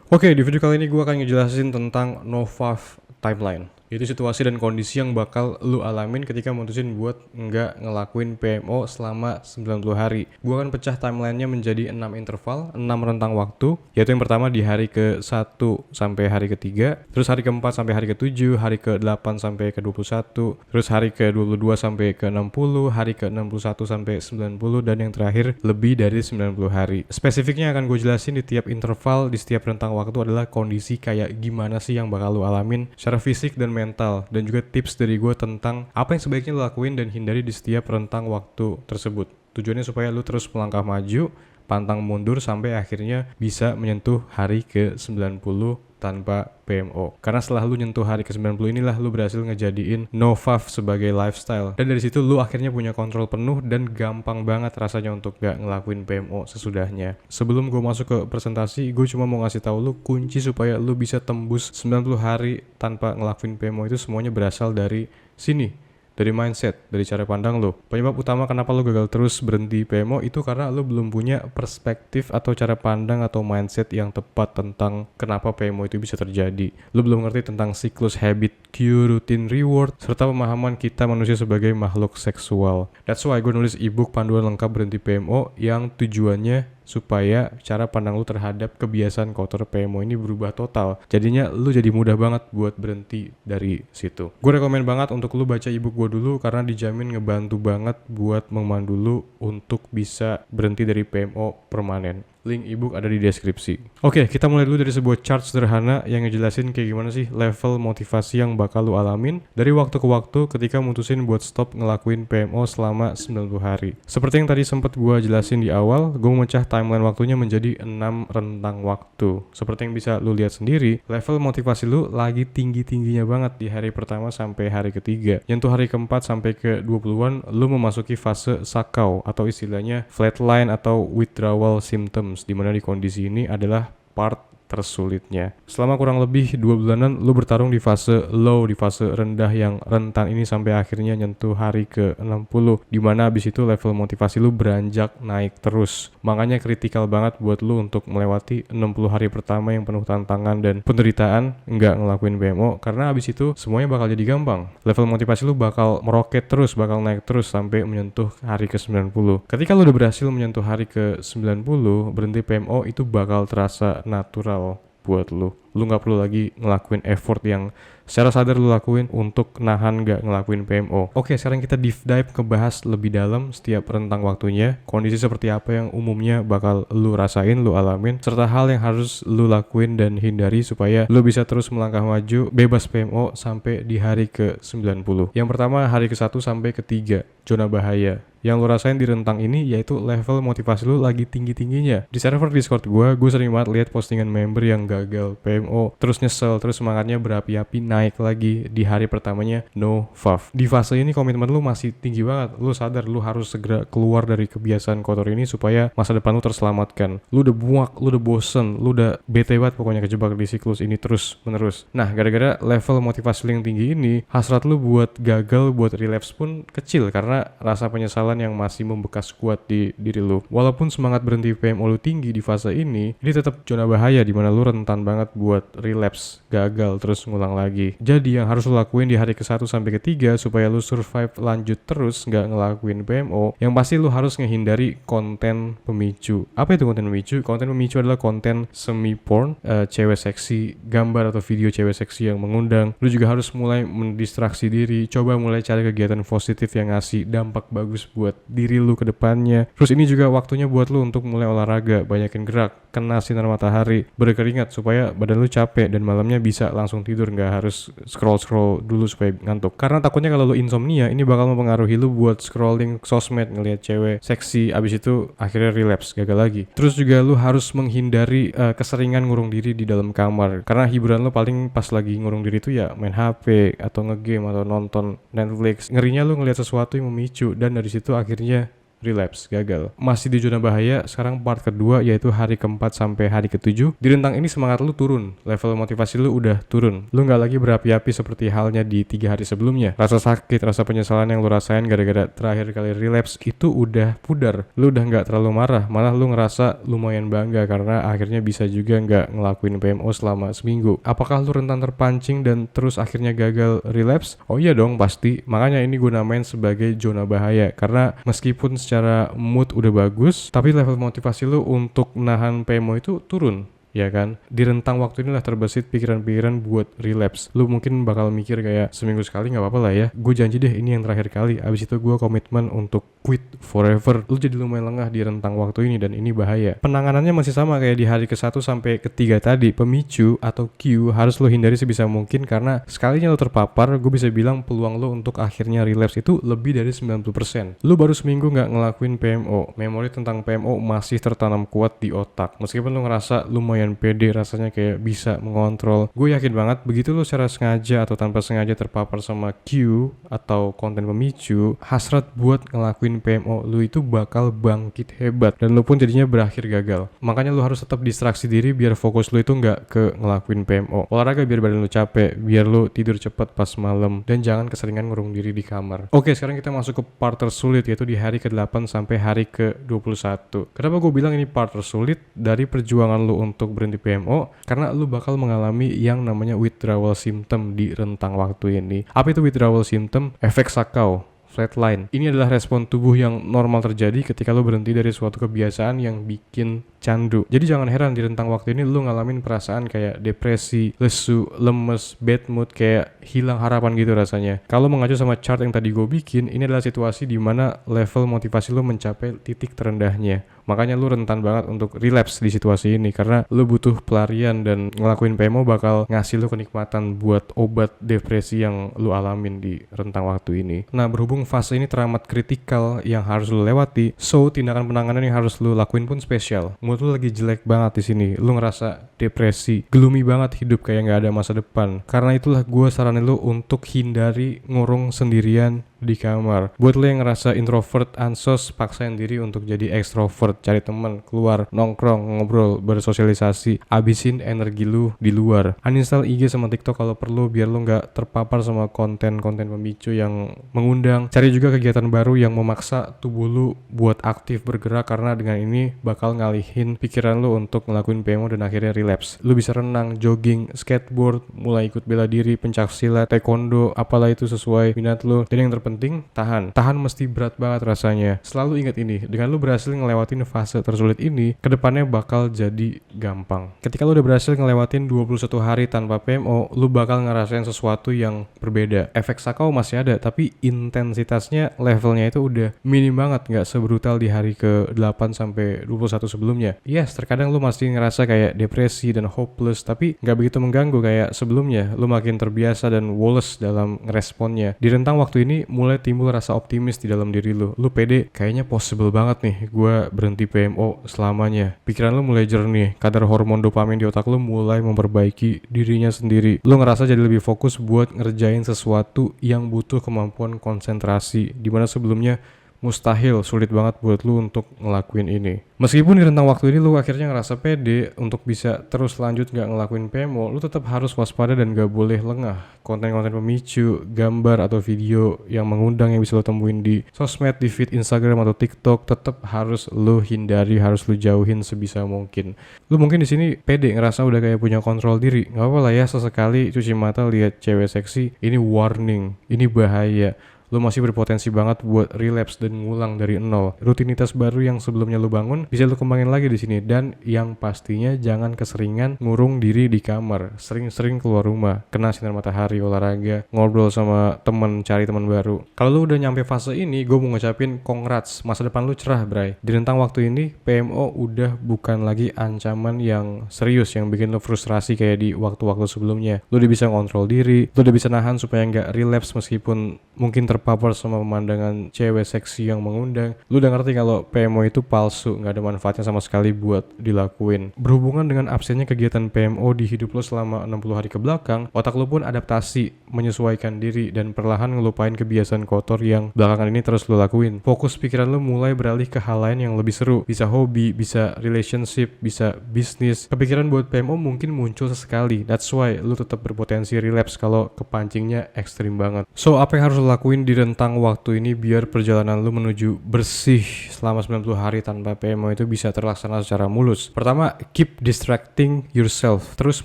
Oke, di video kali ini gue akan ngejelasin tentang no-fav timeline. Itu situasi dan kondisi yang bakal lu alamin ketika mutusin buat nggak ngelakuin PMO selama 90 hari. Gue akan pecah timelinenya menjadi 6 interval, 6 rentang waktu. Yaitu yang pertama di hari ke-1 sampai hari ke-3, terus hari ke-4 sampai hari ke-7, hari ke-8 sampai ke-21, terus hari ke-22 sampai ke-60, hari ke-61 sampai 90, dan yang terakhir lebih dari 90 hari. Spesifiknya akan gue jelasin di tiap interval, di setiap rentang waktu adalah kondisi kayak gimana sih yang bakal lu alamin secara fisik dan mental, dan juga tips dari gue tentang apa yang sebaiknya lo lakuin dan hindari di setiap rentang waktu tersebut. Tujuannya supaya lu terus melangkah maju, pantang mundur sampai akhirnya bisa menyentuh hari ke-90 tanpa PMO. Karena setelah lu nyentuh hari ke-90 inilah lu berhasil ngejadiin no-fav sebagai lifestyle. Dan dari situ lu akhirnya punya kontrol penuh dan gampang banget rasanya untuk gak ngelakuin PMO sesudahnya. Sebelum gue masuk ke presentasi, gue cuma mau ngasih tahu lu kunci supaya lu bisa tembus 90 hari tanpa ngelakuin PMO itu semuanya berasal dari sini. Dari mindset, dari cara pandang lo. Penyebab utama kenapa lo gagal terus berhenti PMO itu karena lo belum punya perspektif atau cara pandang atau mindset yang tepat tentang kenapa PMO itu bisa terjadi. Lo belum ngerti tentang siklus habit, cue, routine, reward, serta pemahaman kita manusia sebagai makhluk seksual. That's why gue nulis ebook panduan lengkap berhenti PMO yang tujuannya supaya cara pandang lu terhadap kebiasaan kotor PMO ini berubah total. Jadinya lu jadi mudah banget buat berhenti dari situ. Gue rekomen banget untuk lu baca ebook gue dulu karena dijamin ngebantu banget buat memandu lu untuk bisa berhenti dari PMO permanen. Link ebook ada di deskripsi. Oke, kita mulai dulu dari sebuah chart sederhana yang ngejelasin kayak gimana sih level motivasi yang bakal lu alamin dari waktu ke waktu ketika mutusin buat stop ngelakuin PMO selama 90 hari. Seperti yang tadi sempat gua jelasin di awal, gua memecah timeline waktunya menjadi 6 rentang waktu. Seperti yang bisa lu lihat sendiri, level motivasi lu lagi tinggi-tingginya banget di hari pertama sampai hari ketiga. Nyentuh hari keempat sampai ke 20-an, lu memasuki fase sakau atau istilahnya flatline atau withdrawal symptoms, di mana di kondisi ini adalah part tersulitnya. Selama kurang lebih 2 bulanan lu bertarung di fase low, di fase rendah yang rentan ini sampai akhirnya nyentuh hari ke-60, dimana abis itu level motivasi lu beranjak naik terus. Makanya kritikal banget buat lu untuk melewati 60 hari pertama yang penuh tantangan dan penderitaan nggak ngelakuin PMO, karena abis itu semuanya bakal jadi gampang. Level motivasi lu bakal meroket terus, bakal naik terus sampai menyentuh hari ke-90. Ketika lu udah berhasil menyentuh hari ke-90, berhenti PMO itu bakal terasa natural buat lu nggak perlu lagi ngelakuin effort yang secara sadar lu lakuin untuk nahan nggak ngelakuin PMO. Oke, sekarang kita deep dive ngebahas lebih dalam setiap rentang waktunya, kondisi seperti apa yang umumnya bakal lu rasain, lu alamin, serta hal yang harus lu lakuin dan hindari supaya lu bisa terus melangkah maju bebas PMO sampai di hari ke-90. Yang pertama, hari ke-1 sampai ke-3, zona bahaya. Yang lu rasain di rentang ini yaitu level motivasi lu lagi tinggi-tingginya. Di server Discord gue sering banget lihat postingan member yang gagal PMO, terus nyesel, terus semangatnya berapi-api naik lagi di hari pertamanya no-fav. Di fase ini komitmen lu masih tinggi banget. Lu sadar lu harus segera keluar dari kebiasaan kotor ini supaya masa depan lu terselamatkan. Lu udah muak, lu udah bosen, lu udah bete banget pokoknya kejebak di siklus ini terus menerus. Nah, gara-gara level motivasi lu yang tinggi ini, hasrat lu buat gagal, buat relapse pun kecil karena rasa penyesalan yang masih membekas kuat di diri lu. Walaupun semangat berhenti PMO lu tinggi di fase ini tetap zona bahaya di mana lu rentan banget buat relapse, gagal, terus ngulang lagi. Jadi yang harus lu lakuin di hari ke-1 sampai ke-3 supaya lu survive lanjut terus nggak ngelakuin PMO, yang pasti lu harus ngehindari konten pemicu. Apa itu konten pemicu? Konten pemicu adalah konten semi porn, cewek seksi, gambar atau video cewek seksi yang mengundang. Lu juga harus mulai mendistraksi diri, coba mulai cari kegiatan positif yang ngasih dampak bagus buat diri lu ke depannya. Terus ini juga waktunya buat lu untuk mulai olahraga, banyakin gerak, kena sinar matahari, berkeringat supaya badan lu capek dan malamnya bisa langsung tidur, nggak harus scroll dulu supaya ngantuk. Karena takutnya kalau lu insomnia, ini bakal mempengaruhi lu buat scrolling sosmed, ngelihat cewek seksi, abis itu akhirnya relapse, gagal lagi. Terus juga lu harus menghindari keseringan ngurung diri di dalam kamar, karena hiburan lu paling pas lagi ngurung diri itu ya main HP atau ngegame atau nonton Netflix. Ngerinya lu ngelihat sesuatu yang memicu dan dari situ akhirnya relapse, gagal. Masih di zona bahaya, sekarang part kedua yaitu hari keempat sampai hari ketujuh. Di rentang ini semangat lu turun, level motivasi lu udah turun. Lu nggak lagi berapi-api seperti halnya di 3 hari sebelumnya. Rasa sakit, rasa penyesalan yang lu rasain gara-gara terakhir kali relapse itu udah pudar. Lu udah nggak terlalu marah, malah lu ngerasa lumayan bangga karena akhirnya bisa juga nggak ngelakuin PMO selama seminggu. Apakah lu rentan terpancing dan terus akhirnya gagal relapse? Oh iya dong pasti, makanya ini gue namain sebagai zona bahaya. Karena meskipun secara mood udah bagus, tapi level motivasi lu untuk nahan PMO itu turun. Ya kan, di rentang waktu inilah terbesit pikiran-pikiran buat relapse. Lu mungkin bakal mikir kayak seminggu sekali gak apa-apa lah ya, gue janji deh ini yang terakhir kali, abis itu gue komitmen untuk quit forever. Lu jadi lumayan lengah di rentang waktu ini dan ini bahaya. Penanganannya masih sama kayak di hari ke-1 sampai ke-3 tadi. Pemicu atau cue harus lu hindari sebisa mungkin, karena sekalinya lu terpapar, gue bisa bilang peluang lu untuk akhirnya relapse itu lebih dari 90%. Lu baru seminggu gak ngelakuin PMO, memori tentang PMO masih tertanam kuat di otak. Meskipun lu ngerasa lumayan pede, rasanya kayak bisa mengontrol. Gue yakin banget begitu lu secara sengaja atau tanpa sengaja terpapar sama cue atau konten pemicu, hasrat buat ngelakuin PMO lu itu bakal bangkit hebat dan lu pun jadinya berakhir gagal. Makanya lu harus tetap distraksi diri biar fokus lu itu nggak ke ngelakuin PMO. Olahraga biar badan lu capek, biar lu tidur cepet pas malam, dan jangan keseringan ngurung diri di kamar. Oke, sekarang kita masuk ke part tersulit, yaitu di hari ke-8 sampai hari ke-21. Kenapa gue bilang ini part tersulit? Dari perjuangan lu untuk berhenti PMO, karena lu bakal mengalami yang namanya withdrawal symptom di rentang waktu ini. Apa itu withdrawal symptom? Efek Sakau, flatline. Ini adalah respon tubuh yang normal terjadi ketika lu berhenti dari suatu kebiasaan yang bikin candu. Jadi jangan heran di rentang waktu ini lu ngalamin perasaan kayak depresi, lesu, lemes, bad mood, kayak hilang harapan gitu rasanya. Kalau mengacu sama chart yang tadi gue bikin, ini adalah situasi di mana level motivasi lu mencapai titik terendahnya. Makanya lu rentan banget untuk relapse di situasi ini, karena lu butuh pelarian dan ngelakuin PMO bakal ngasih lu kenikmatan buat obat depresi yang lu alamin di rentang waktu ini. Nah, berhubung fase ini teramat kritikal yang harus lu lewati, so tindakan penanganan yang harus lu lakuin pun spesial. Mood lu lagi jelek banget di sini, lu ngerasa depresi, gloomy banget hidup kayak nggak ada masa depan. Karena itulah gue saranin lu untuk hindari ngurung sendirian di kamar. Buat lo yang ngerasa introvert, ansos, paksain diri untuk jadi extrovert, cari teman, keluar, nongkrong, ngobrol, bersosialisasi, abisin energi lu di luar. Uninstall IG sama TikTok kalau perlu biar lo nggak terpapar sama konten-konten pemicu yang mengundang. Cari juga kegiatan baru yang memaksa tubuh lu buat aktif bergerak, karena dengan ini bakal ngalihin pikiran lu untuk ngelakuin PMO dan akhirnya relapse. Lu bisa renang, jogging, skateboard, mulai ikut bela diri, pencaksilat, taekwondo, apalah itu sesuai minat lu. Dan yang penting, tahan mesti berat banget rasanya. Selalu ingat ini, dengan lu berhasil ngelewatin fase tersulit ini, kedepannya bakal jadi gampang. Ketika lu udah berhasil ngelewatin 21 hari tanpa PMO, lu bakal ngerasain sesuatu yang berbeda. Efek Sakau masih ada, tapi intensitasnya, levelnya itu udah minim banget, gak sebrutal di hari ke-8 sampai 21 sebelumnya. Yes, terkadang lu masih ngerasa kayak depresi dan hopeless, tapi gak begitu mengganggu kayak sebelumnya. Lu makin terbiasa dan woles dalam ngeresponnya. Di rentang waktu ini mulai timbul rasa optimis di dalam diri lu. Lu pede, kayaknya possible banget nih gue berhenti PMO selamanya. Pikiran lu mulai jernih, kadar hormon dopamin di otak lu mulai memperbaiki dirinya sendiri. Lu ngerasa jadi lebih fokus buat ngerjain sesuatu yang butuh kemampuan konsentrasi, dimana sebelumnya mustahil, sulit banget buat lu untuk ngelakuin ini. Meskipun di rentang waktu ini lu akhirnya ngerasa pede untuk bisa terus lanjut gak ngelakuin PMO, lu tetap harus waspada dan gak boleh lengah. Konten-konten pemicu, gambar atau video yang mengundang yang bisa lu temuin di sosmed, di feed Instagram atau TikTok, tetap harus lu hindari, harus lu jauhin sebisa mungkin. Lu mungkin di sini pede ngerasa udah kayak punya kontrol diri, gak apa-apa lah ya sesekali cuci mata lihat cewek seksi. Ini warning, ini bahaya. Lu masih berpotensi banget buat relapse dan ngulang dari nol. Rutinitas baru yang sebelumnya lu bangun bisa lu kembangin lagi di sini, dan yang pastinya jangan keseringan ngurung diri di kamar. Sering-sering keluar rumah, kena sinar matahari, olahraga, ngobrol sama temen, cari teman baru. Kalau lu udah nyampe fase ini, gue mau ngucapin congrats, masa depan lu cerah, bray. Di rentang waktu ini, PMO udah bukan lagi ancaman yang serius yang bikin lu frustrasi kayak di waktu-waktu sebelumnya. Lu udah bisa ngontrol diri, lu udah bisa nahan supaya nggak relapse meskipun mungkin terpapar sama pemandangan cewek seksi yang mengundang, lu udah ngerti kalau PMO itu palsu, nggak ada manfaatnya sama sekali buat dilakuin. Berhubungan dengan absennya kegiatan PMO di hidup lo selama 60 hari ke belakang, otak lo pun adaptasi, menyesuaikan diri, dan perlahan ngelupain kebiasaan kotor yang belakangan ini terus lo lakuin. Fokus pikiran lo mulai beralih ke hal lain yang lebih seru, bisa hobi, bisa relationship, bisa bisnis. Kepikiran buat PMO mungkin muncul sesekali, that's why lo tetap berpotensi relapse kalau kepancingnya ekstrim banget. So, apa yang harus lo lakuin di rentang waktu ini biar perjalanan lo menuju bersih selama 90 hari tanpa PMO itu bisa terlaksana secara mulus? Pertama, keep distracting yourself. Terus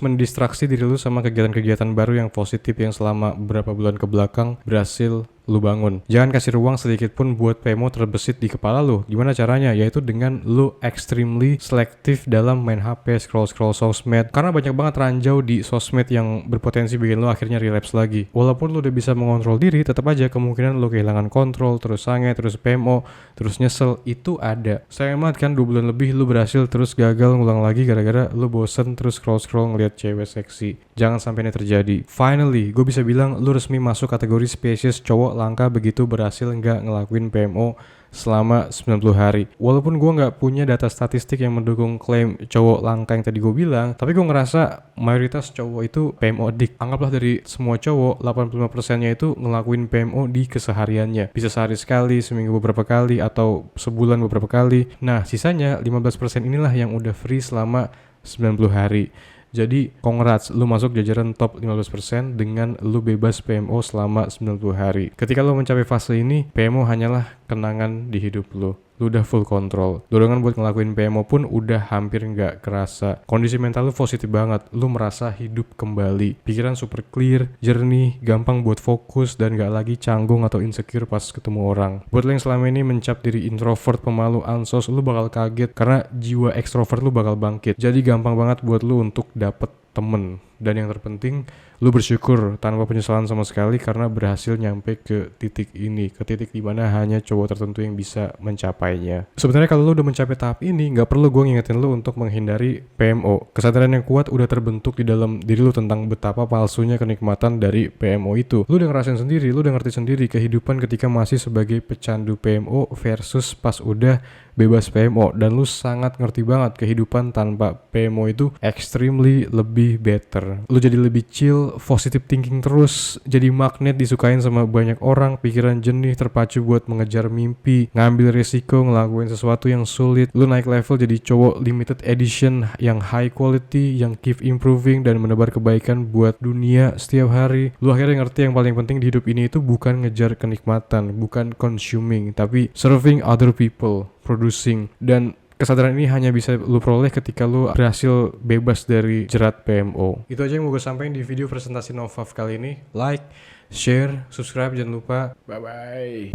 mendistraksi diri lo sama kegiatan-kegiatan baru yang positif yang selama beberapa bulan ke belakang berhasil lu bangun. Jangan kasih ruang sedikit pun buat PMO terbesit di kepala lu. Gimana caranya? Yaitu dengan lu extremely selektif dalam main HP, scroll sosmed. Karena banyak banget ranjau di sosmed yang berpotensi bikin lu akhirnya relapse lagi. Walaupun lu udah bisa mengontrol diri, tetap aja kemungkinan lu kehilangan kontrol, terus sange, terus PMO, terus nyesel, itu ada. Sayang banget kan 2 bulan lebih lu berhasil terus gagal ngulang lagi gara-gara lu bosen terus scroll ngeliat cewek seksi. Jangan sampai ini terjadi. Finally, gue bisa bilang lu resmi masuk kategori spesies cowok langka begitu berhasil nggak ngelakuin PMO selama 90 hari. Walaupun gue nggak punya data statistik yang mendukung klaim cowok langka yang tadi gue bilang, tapi gue ngerasa mayoritas cowok itu PMO addict. Anggaplah dari semua cowok, 85%-nya itu ngelakuin PMO di kesehariannya. Bisa sehari sekali, seminggu beberapa kali, atau sebulan beberapa kali. Nah, sisanya 15% inilah yang udah free selama 90 hari. Jadi, congrats, lu masuk jajaran top 15% dengan lu bebas PMO selama 90 hari. Ketika lu mencapai fase ini, PMO hanyalah kenangan di hidup lu. Lu udah full control. Dorongan buat ngelakuin PMO pun udah hampir nggak kerasa. Kondisi mental lu positif banget. Lu merasa hidup kembali. Pikiran super clear, jernih, gampang buat fokus, dan nggak lagi canggung atau insecure pas ketemu orang. Buat lo yang selama ini mencap diri introvert, pemalu, ansos, lu bakal kaget karena jiwa ekstrovert lu bakal bangkit. Jadi gampang banget buat lu untuk dapet temen. Dan yang terpenting, lu bersyukur tanpa penyesalan sama sekali karena berhasil nyampe ke titik ini, ke titik dimana hanya cowok tertentu yang bisa mencapainya. Sebenarnya kalau lu udah mencapai tahap ini, nggak perlu gue ngingetin lu untuk menghindari PMO. Kesadaran yang kuat udah terbentuk di dalam diri lu tentang betapa palsunya kenikmatan dari PMO itu. Lu udah ngerasain sendiri, lu udah ngerti sendiri kehidupan ketika masih sebagai pecandu PMO versus pas udah bebas PMO, dan lu sangat ngerti banget kehidupan tanpa PMO itu extremely lebih better. Lu jadi lebih chill, positive thinking terus, jadi magnet disukain sama banyak orang, pikiran jernih, terpacu buat mengejar mimpi, ngambil resiko, ngelakuin sesuatu yang sulit. Lu naik level jadi cowok limited edition yang high quality, yang keep improving dan menebar kebaikan buat dunia setiap hari. Lu akhirnya ngerti yang paling penting di hidup ini itu bukan ngejar kenikmatan, bukan consuming, tapi serving other people, producing. Dan kesadaran ini hanya bisa lu peroleh ketika lu berhasil bebas dari jerat PMO. Itu aja yang mau gue sampaikan di video presentasi NoFap kali ini. Like, share, subscribe, jangan lupa. Bye-bye.